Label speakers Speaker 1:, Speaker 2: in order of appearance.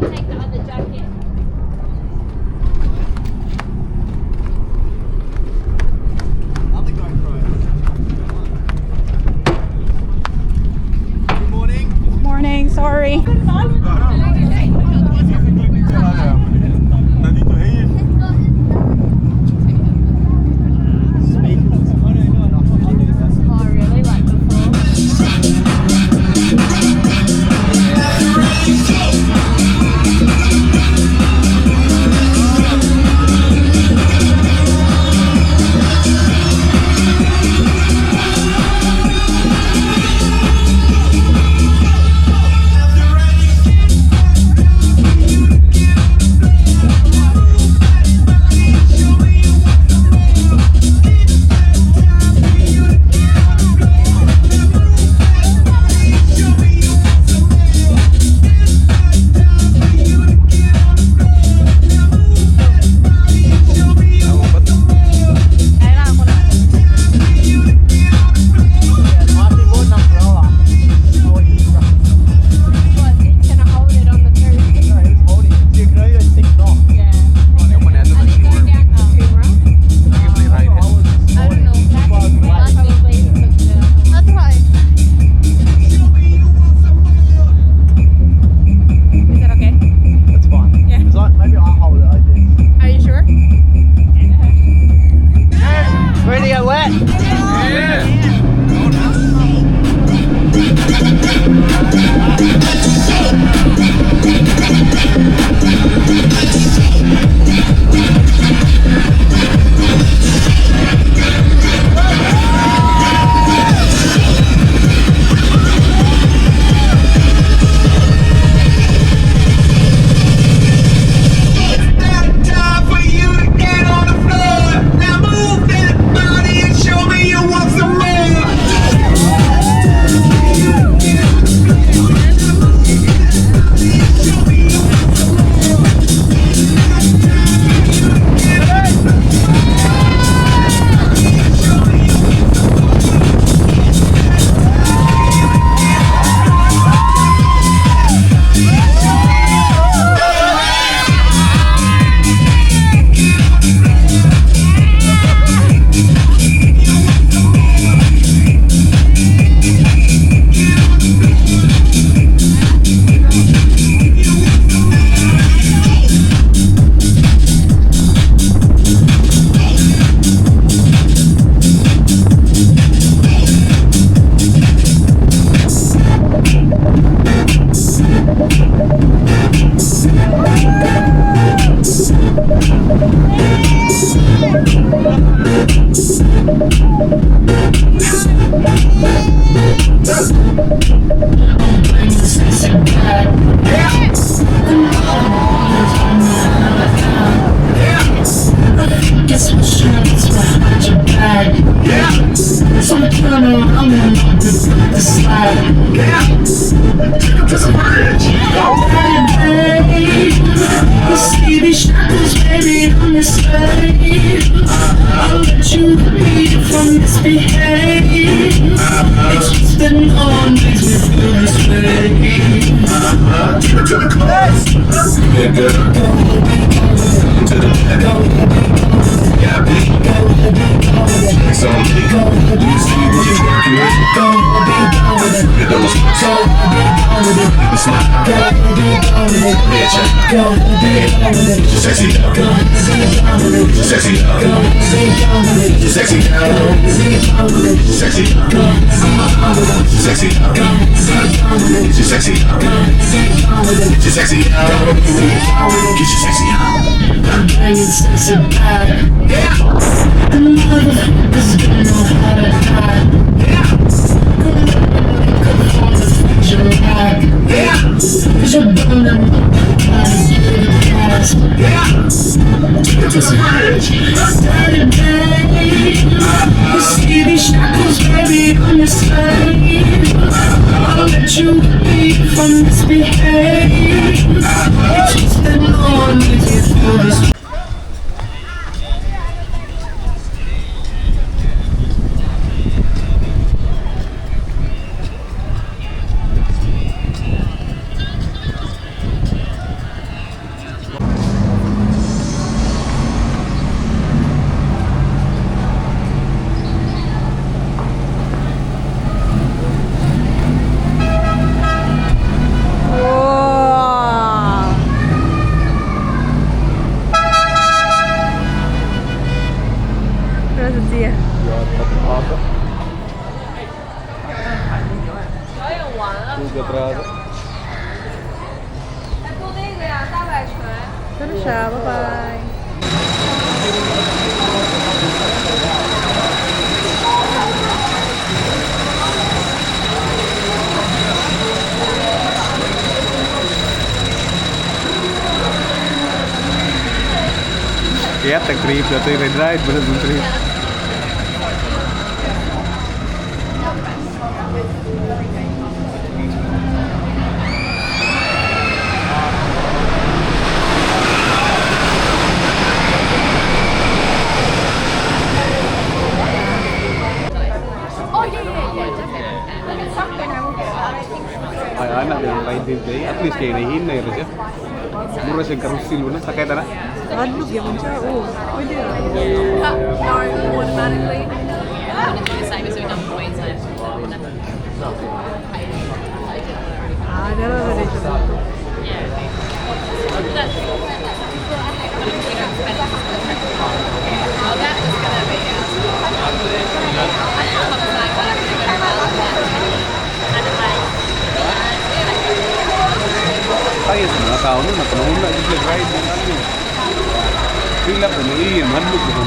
Speaker 1: take the other jacket.
Speaker 2: Other GoPro. Good morning.
Speaker 3: Morning, sorry.
Speaker 1: Oh, really? Like before? Can I hold it on the two? Yeah. I need to go down to the camera. I don't know. That's probably took the...
Speaker 3: That's right. Is that okay?
Speaker 2: That's fine.
Speaker 3: Yeah.
Speaker 2: Maybe I'll hold it like this.
Speaker 3: Are you sure?
Speaker 2: Ready to get wet?
Speaker 4: Time for you to get on the floor. Now move that body and show me you want some more.
Speaker 3: Ito na siya. Bye-bye.
Speaker 5: Kaya tag-trip na ito yung red ride. Balas yung trip.
Speaker 1: Oh, yeah. Something I will get.
Speaker 5: Ay, anak yung ride din tayo. At least kayo nahihinay rin siya. Mura siyang karusil mo na. Sakay ta na.
Speaker 3: Hadlog yaman siya. Oo. Pwede na.
Speaker 6: automatically. Design is enough points.
Speaker 3: Ah, dala na rin siya.
Speaker 5: Kaya sa mga tao nun, napanahon na. Just like ride ng ano. Feel up na, alien. Hadlog na.